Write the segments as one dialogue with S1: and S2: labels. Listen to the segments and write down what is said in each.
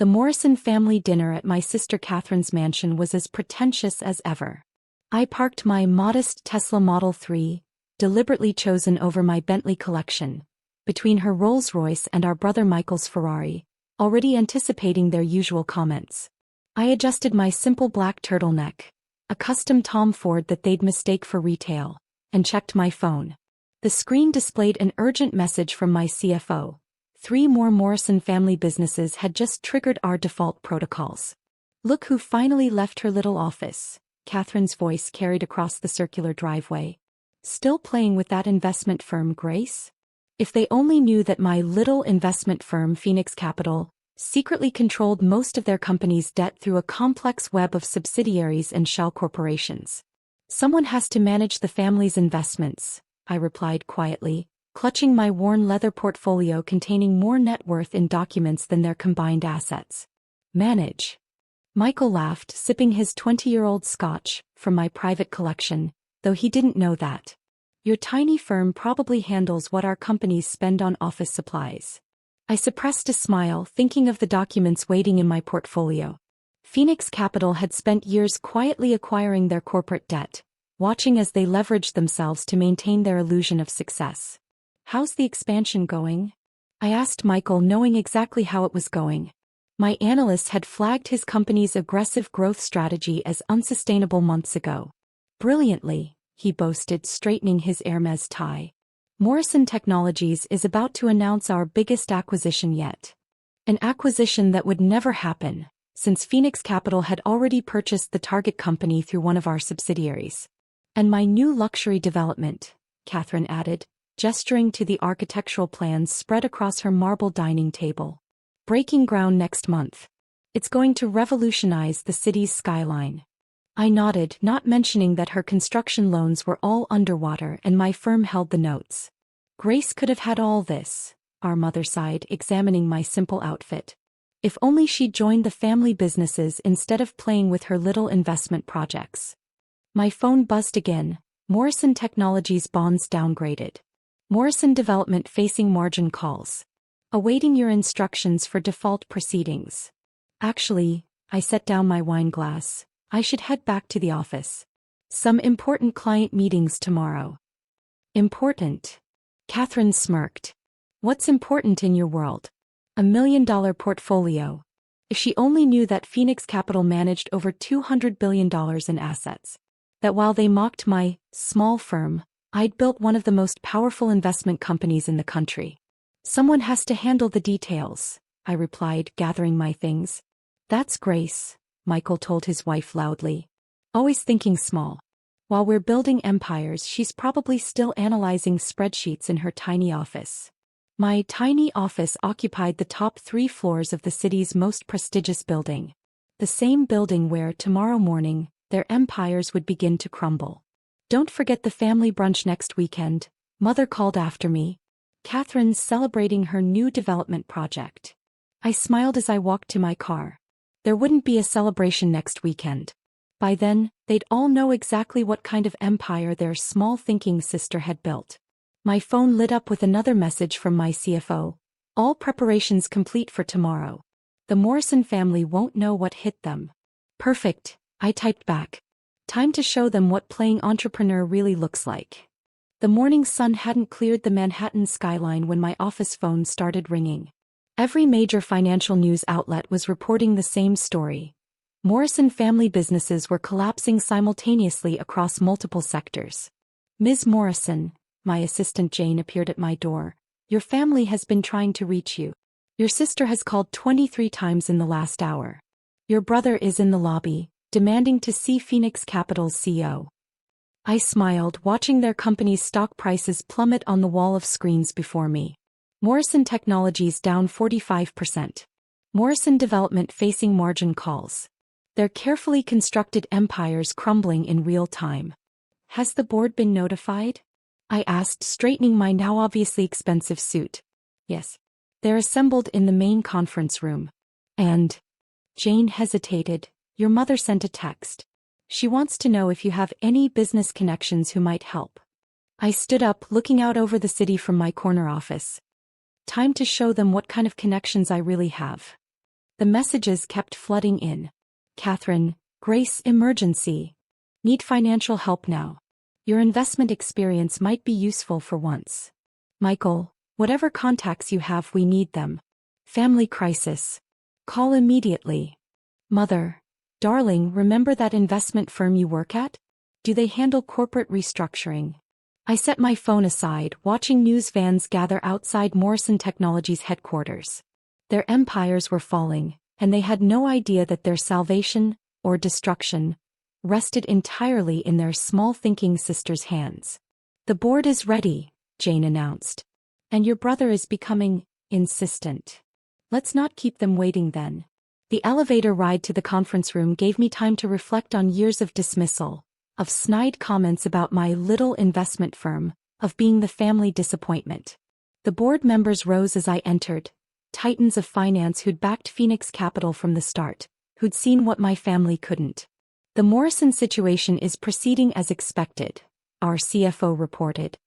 S1: The Morrison family dinner at my sister Catherine's mansion was as pretentious as ever. I parked my modest Tesla Model 3, deliberately chosen over my Bentley collection, between her Rolls-Royce and our brother Michael's Ferrari, already anticipating their usual comments. I adjusted my simple black turtleneck, a custom Tom Ford that they'd mistake for retail, and checked my phone. The screen displayed an urgent message from my CFO. 3 more Morrison family businesses had just triggered our default protocols. Look who finally left her little office, Catherine's voice carried across the circular driveway. Still playing with that investment firm, Grace? If they only knew that my little investment firm, Phoenix Capital, secretly controlled most of their company's debt through a complex web of subsidiaries and shell corporations. Someone has to manage the family's investments, I replied quietly, clutching my worn leather portfolio containing more net worth in documents than their combined assets. Manage. Michael laughed, sipping his 20-year-old scotch from my private collection, though he didn't know that. Your tiny firm probably handles what our companies spend on office supplies. I suppressed a smile, thinking of the documents waiting in my portfolio. Phoenix Capital had spent years quietly acquiring their corporate debt, watching as they leveraged themselves to maintain their illusion of success. How's the expansion going? I asked Michael, knowing exactly how it was going. My analysts had flagged his company's aggressive growth strategy as unsustainable months ago. Brilliantly, he boasted, straightening his Hermes tie. Morrison Technologies is about to announce our biggest acquisition yet. An acquisition that would never happen, since Phoenix Capital had already purchased the target company through one of our subsidiaries. And my new luxury development, Catherine added, gesturing to the architectural plans spread across her marble dining table. Breaking ground next month. It's going to revolutionize the city's skyline. I nodded, not mentioning that her construction loans were all underwater and my firm held the notes. Grace could have had all this, our mother sighed, examining my simple outfit. If only she'd joined the family businesses instead of playing with her little investment projects. My phone buzzed again. Morrison Technologies bonds downgraded. Morrison Development facing margin calls. Awaiting your instructions for default proceedings. Actually, I set down my wine glass. I should head back to the office. Some important client meetings tomorrow. Important? Catherine smirked. What's important in your world? $1 million portfolio. If she only knew that Phoenix Capital managed over $200 billion in assets. That while they mocked my small firm, I'd built one of the most powerful investment companies in the country. Someone has to handle the details, I replied, gathering my things. That's Grace, Michael told his wife loudly. Always thinking small. While we're building empires, she's probably still analyzing spreadsheets in her tiny office. My tiny office occupied the top 3 floors of the city's most prestigious building. The same building where, tomorrow morning, their empires would begin to crumble. Don't forget the family brunch next weekend, Mother called after me. Catherine's celebrating her new development project. I smiled as I walked to my car. There wouldn't be a celebration next weekend. By then, they'd all know exactly what kind of empire their small-thinking sister had built. My phone lit up with another message from my CFO. All preparations complete for tomorrow. The Morrison family won't know what hit them. Perfect, I typed back. Time to show them what playing entrepreneur really looks like. The morning sun hadn't cleared the Manhattan skyline when my office phone started ringing. Every major financial news outlet was reporting the same story. Morrison family businesses were collapsing simultaneously across multiple sectors. Ms. Morrison, my assistant Jane appeared at my door. Your family has been trying to reach you. Your sister has called 23 times in the last hour. Your brother is in the lobby, demanding to see Phoenix Capital's CEO. I smiled, watching their company's stock prices plummet on the wall of screens before me. Morrison Technologies down 45%. Morrison Development facing margin calls. Their carefully constructed empires crumbling in real time. Has the board been notified? I asked, straightening my now obviously expensive suit. Yes. They're assembled in the main conference room. And? Jane hesitated. Your mother sent a text. She wants to know if you have any business connections who might help. I stood up, looking out over the city from my corner office. Time to show them what kind of connections I really have. The messages kept flooding in. Catherine, Grace, emergency. Need financial help now. Your investment experience might be useful for once. Michael, whatever contacts you have, we need them. Family crisis. Call immediately. Mother, darling, remember that investment firm you work at? Do they handle corporate restructuring? I set my phone aside, watching news vans gather outside Morrison Technologies headquarters. Their empires were falling, and they had no idea that their salvation, or destruction, rested entirely in their small thinking sister's hands. The board is ready, Jane announced. And your brother is becoming insistent. Let's not keep them waiting then. The elevator ride to the conference room gave me time to reflect on years of dismissal, of snide comments about my little investment firm, of being the family disappointment. The board members rose as I entered, titans of finance who'd backed Phoenix Capital from the start, who'd seen what my family couldn't. The Morrison situation is proceeding as expected, our CFO reported.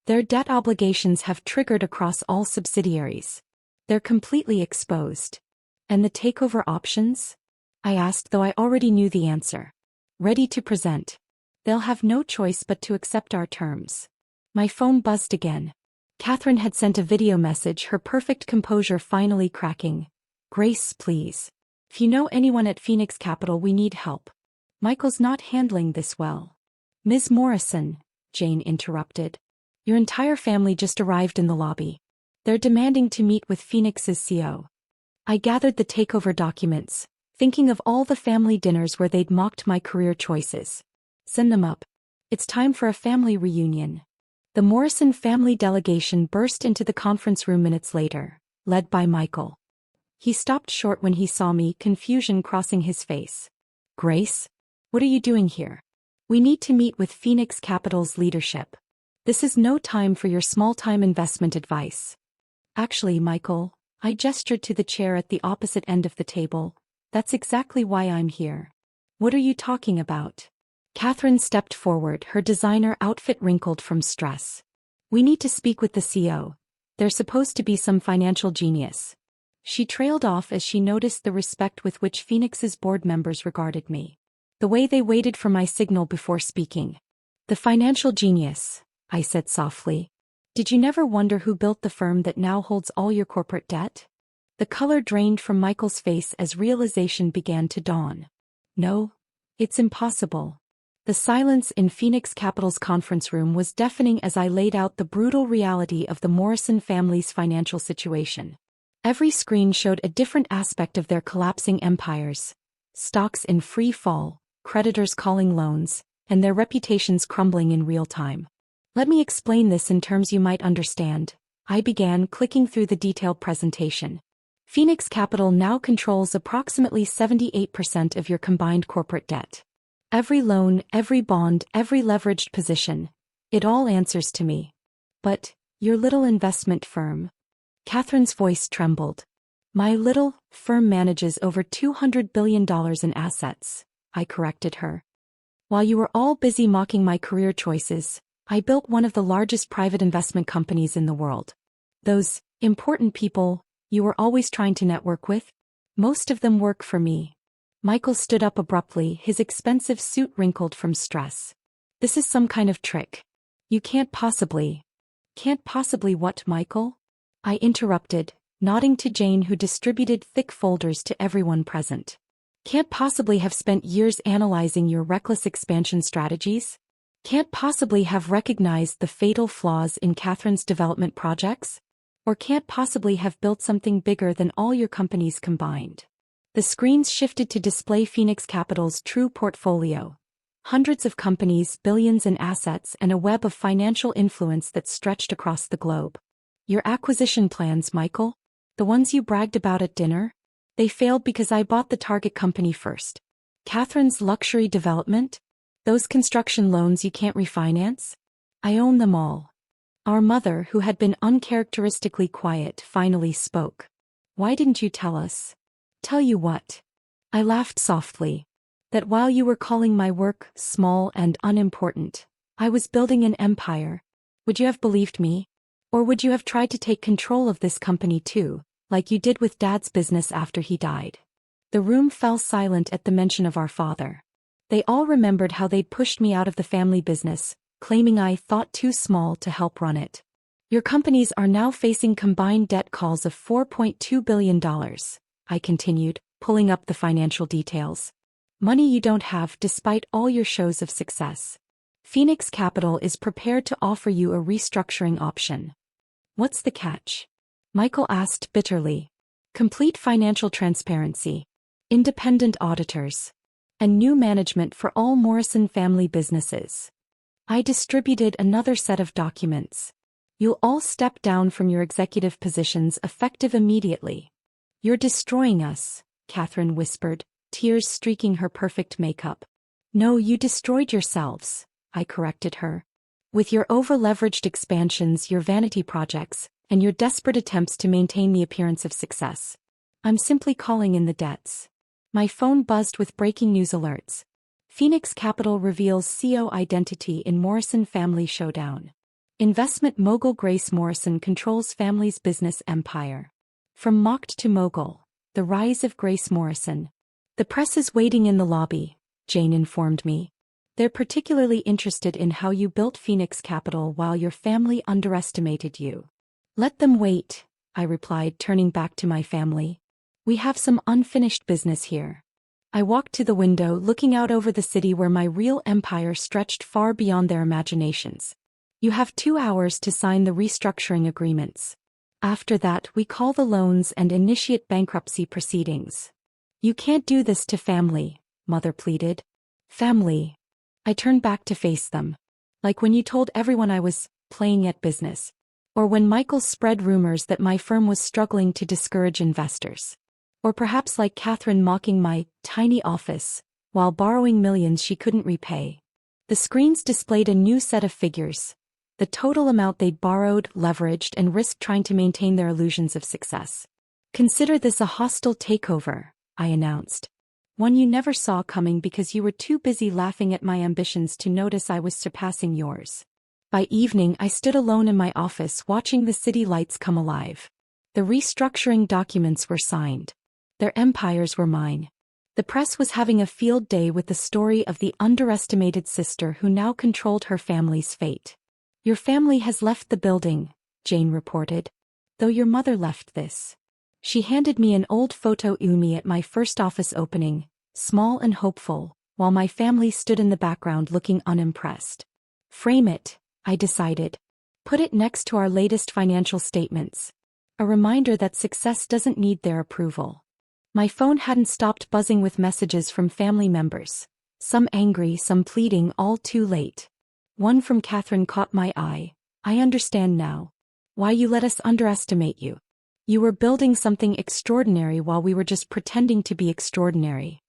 S1: Their debt obligations have triggered across all subsidiaries. They're completely exposed. And the takeover options? I asked, though I already knew the answer. Ready to present. They'll have no choice but to accept our terms. My phone buzzed again. Catherine had sent a video message, her perfect composure finally cracking. Grace, please. If you know anyone at Phoenix Capital, we need help. Michael's not handling this well. Ms. Morrison, Jane interrupted. Your entire family just arrived in the lobby. They're demanding to meet with Phoenix's CEO. I gathered the takeover documents, thinking of all the family dinners where they'd mocked my career choices. Send them up. It's time for a family reunion. The Morrison family delegation burst into the conference room minutes later, led by Michael. He stopped short when he saw me, confusion crossing his face. Grace? What are you doing here? We need to meet with Phoenix Capital's leadership. This is no time for your small-time investment advice. Actually, Michael, I gestured to the chair at the opposite end of the table. That's exactly why I'm here. What are you talking about? Catherine stepped forward, her designer outfit wrinkled from stress. We need to speak with the CEO. There's supposed to be some financial genius. She trailed off as she noticed the respect with which Phoenix's board members regarded me. The way they waited for my signal before speaking. The financial genius, I said softly. Did you never wonder who built the firm that now holds all your corporate debt? The color drained from Michael's face as realization began to dawn. No, it's impossible. The silence in Phoenix Capital's conference room was deafening as I laid out the brutal reality of the Morrison family's financial situation. Every screen showed a different aspect of their collapsing empires. Stocks in free fall, creditors calling loans, and their reputations crumbling in real time. Let me explain this in terms you might understand. I began, clicking through the detailed presentation. Phoenix Capital now controls approximately 78% of your combined corporate debt. Every loan, every bond, every leveraged position. It all answers to me. But, your little investment firm. Catherine's voice trembled. My little firm manages over $200 billion in assets, I corrected her. While you were all busy mocking my career choices, I built one of the largest private investment companies in the world. Those important people you were always trying to network with? Most of them work for me. Michael stood up abruptly, his expensive suit wrinkled from stress. This is some kind of trick. You can't possibly. Can't possibly what, Michael? I interrupted, nodding to Jane, who distributed thick folders to everyone present. Can't possibly have spent years analyzing your reckless expansion strategies? Can't possibly have recognized the fatal flaws in Catherine's development projects? Or can't possibly have built something bigger than all your companies combined? The screens shifted to display Phoenix Capital's true portfolio. Hundreds of companies, billions in assets, and a web of financial influence that stretched across the globe. Your acquisition plans, Michael? The ones you bragged about at dinner? They failed because I bought the target company first. Catherine's luxury development? Those construction loans you can't refinance? I own them all. Our mother, who had been uncharacteristically quiet, finally spoke. Why didn't you tell us? Tell you what? I laughed softly. That while you were calling my work small and unimportant, I was building an empire. Would you have believed me? Or would you have tried to take control of this company too, like you did with Dad's business after he died? The room fell silent at the mention of our father. They all remembered how they'd pushed me out of the family business, claiming I thought too small to help run it. Your companies are now facing combined debt calls of $4.2 billion, I continued, pulling up the financial details. Money you don't have despite all your shows of success. Phoenix Capital is prepared to offer you a restructuring option. What's the catch? Michael asked bitterly. Complete financial transparency, independent auditors, and new management for all Morrison family businesses. I distributed another set of documents. You'll all step down from your executive positions effective immediately. You're destroying us, Catherine whispered, tears streaking her perfect makeup. No, you destroyed yourselves, I corrected her. With your over-leveraged expansions, your vanity projects, and your desperate attempts to maintain the appearance of success. I'm simply calling in the debts. My phone buzzed with breaking news alerts. Phoenix Capital reveals CEO identity in Morrison family showdown. Investment mogul Grace Morrison controls family's business empire. From mocked to mogul, the rise of Grace Morrison. The press is waiting in the lobby, Jane informed me. They're particularly interested in how you built Phoenix Capital while your family underestimated you. Let them wait, I replied, turning back to my family. We have some unfinished business here. I walked to the window, looking out over the city where my real empire stretched far beyond their imaginations. You have 2 hours to sign the restructuring agreements. After that, we call the loans and initiate bankruptcy proceedings. You can't do this to family, Mother pleaded. Family. I turned back to face them. Like when you told everyone I was playing at business. Or when Michael spread rumors that my firm was struggling to discourage investors. Or perhaps like Catherine mocking my tiny office, while borrowing millions she couldn't repay. The screens displayed a new set of figures. The total amount they'd borrowed, leveraged, and risked trying to maintain their illusions of success. Consider this a hostile takeover, I announced. One you never saw coming because you were too busy laughing at my ambitions to notice I was surpassing yours. By evening, I stood alone in my office watching the city lights come alive. The restructuring documents were signed. Their empires were mine. The press was having a field day with the story of the underestimated sister who now controlled her family's fate. Your family has left the building, Jane reported. Though your mother left this. She handed me an old photo of me at my first office opening, small and hopeful, while my family stood in the background looking unimpressed. Frame it, I decided. Put it next to our latest financial statements. A reminder that success doesn't need their approval. My phone hadn't stopped buzzing with messages from family members. Some angry, some pleading, all too late. One from Catherine caught my eye. I understand now. Why you let us underestimate you. You were building something extraordinary while we were just pretending to be extraordinary.